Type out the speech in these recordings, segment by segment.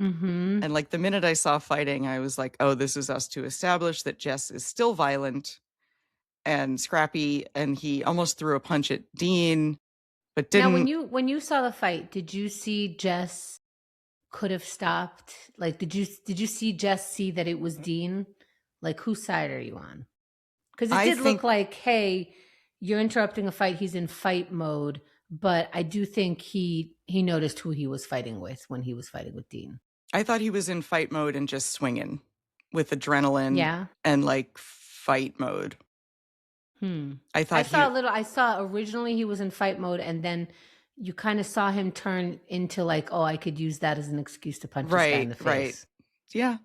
Mm-hmm. And like the minute I saw fighting, I was like, oh, this is us to establish that Jess is still violent and scrappy. And he almost threw a punch at Dean, but Now, didn't. when you saw the fight, did you see Jess could have stopped? Like, did you see Jess see that it was Dean? Like, whose side are you on? Because it I did look think like, hey, you're interrupting a fight. He's in fight mode, but I do think he noticed who he was fighting with when he was fighting with Dean. I thought he was in fight mode and just swinging with adrenaline Yeah. and like fight mode. Hmm. I thought he, I saw originally he was in fight mode, and then you kind of saw him turn into like, oh, I could use that as an excuse to punch this guy in right, the right. face. Yeah.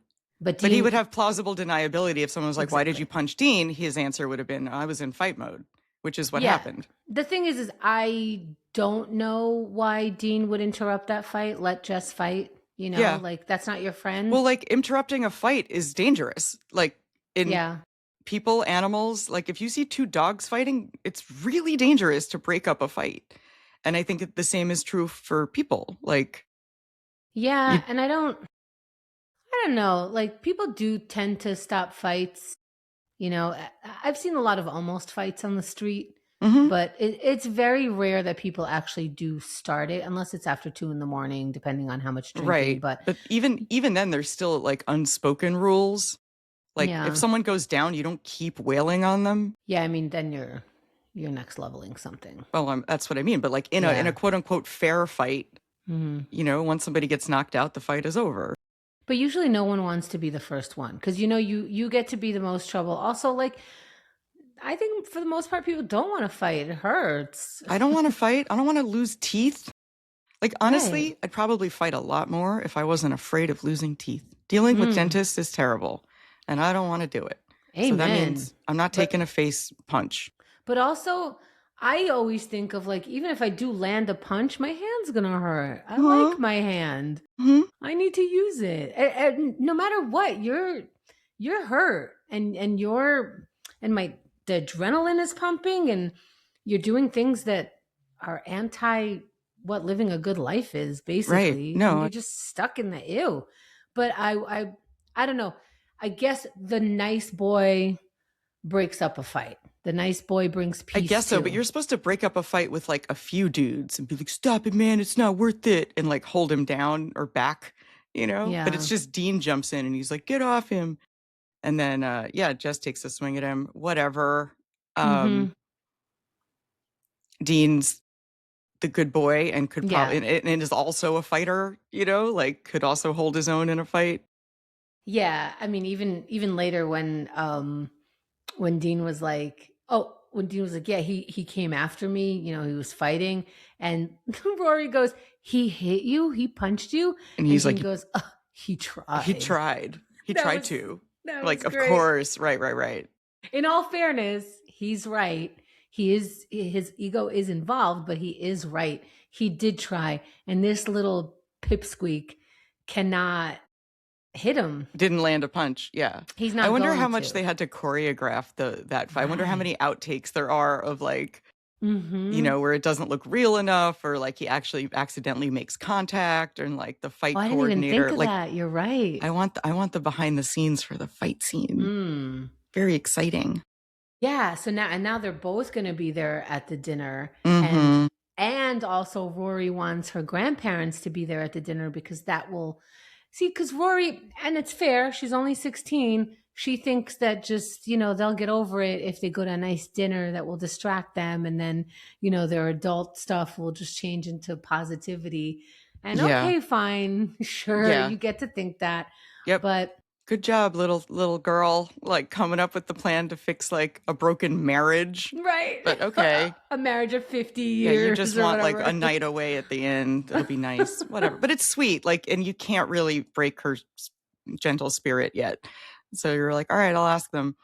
But But he would Dean, have plausible deniability if someone was like, why did you exactly. punch Dean? His answer would have been, I was in fight mode, which is what Yeah. happened. The thing is I don't know why Dean would interrupt that fight. Let Jess fight. You know, Yeah. like that's not your friend. Well, like interrupting a fight is dangerous. Like in Yeah. people, animals, like if you see two dogs fighting, it's really dangerous to break up a fight. And I think the same is true for people. Like, Yeah. you, And I don't know. Like people do tend to stop fights. You know, I've seen a lot of almost fights on the street. mhm. But it's very rare that people actually do start it, unless it's after 2 a.m, depending on how much drinking. Right. But But even then, there's still like unspoken rules. Like if yeah, someone goes down, you don't keep wailing on them. yeah. I mean, then you're next leveling something. Well, that's what I mean. But like in Yeah. a quote unquote fair fight, Hmm. once somebody gets knocked out, the fight is over. But usually, no one wants to be the first one because you get to be the most trouble. Also, like I think for the most part, people don't want to fight. It hurts. I don't want to fight. I don't want to lose teeth. Like honestly, Right. I'd probably fight a lot more if I wasn't afraid of losing teeth. Dealing with Mm. dentists is terrible, and I don't want to do it. So that Amen. means I'm not taking But a face punch. But also, I always think of like, even if I do land a punch, my hand's gonna hurt. I Huh? like my hand. Hmm. I need to use it. And no matter what, you're hurt, and the adrenaline is pumping, and you're doing things that are anti what living a good life is, Right. basically, and No. you're just stuck in the ew. But I don't know. I guess the nice boy breaks up a fight. The nice boy brings I peace guess so, but too. you're supposed to break up a fight with like a few dudes and be like, stop it, man, it's not worth it. And like hold him down or back, But it's Yeah. just Dean jumps in and he's like, get off him. And then, yeah, Jess takes a swing at him, whatever. Mm-hmm. Dean's the good boy and could probably, Yeah. and is also a fighter, like could also hold his own in a fight. Yeah. I mean, even later when Dean was like, oh, when Dean was like, yeah, he came after me, he was fighting. And Rory goes, he hit you, he punched you. And And he's Dean like, goes, he tried. he tried. He That tried was to. that was Like, of great. course. Right, right, right. In all fairness, he's right. His ego is involved, but he is right. He did try, and this little pipsqueak cannot hit him. Didn't land a punch. Yeah. He's I not wonder going how much to. they had to choreograph that fight. I wonder how Right. many outtakes there are of like, Mm-hmm. where it doesn't look real enough or like he actually accidentally makes contact and like the fight Oh, I didn't even coordinator. think of Like that. You're right. I want the behind the scenes for the fight scene. Mm. Very exciting. Yeah. So now they're both going to be there at the dinner, Mm-hmm. and also Rory wants her grandparents to be there at the dinner because that will see, because Rory, and it's fair, she's only 16. She thinks that just, they'll get over it if they go to a nice dinner that will distract them. And then, their adult stuff will just change into positivity. And Yeah. okay, fine. Sure. Yeah. You get to think that. Yep. But good job, little girl, like coming up with the plan to fix like a broken marriage. right. But okay. A marriage of 50 Yeah, years. you just or want like whatever. a night away at the end. It'll be nice. Whatever. But it's sweet. Like, and you can't really break her gentle spirit yet. So you're like, all right, I'll ask them.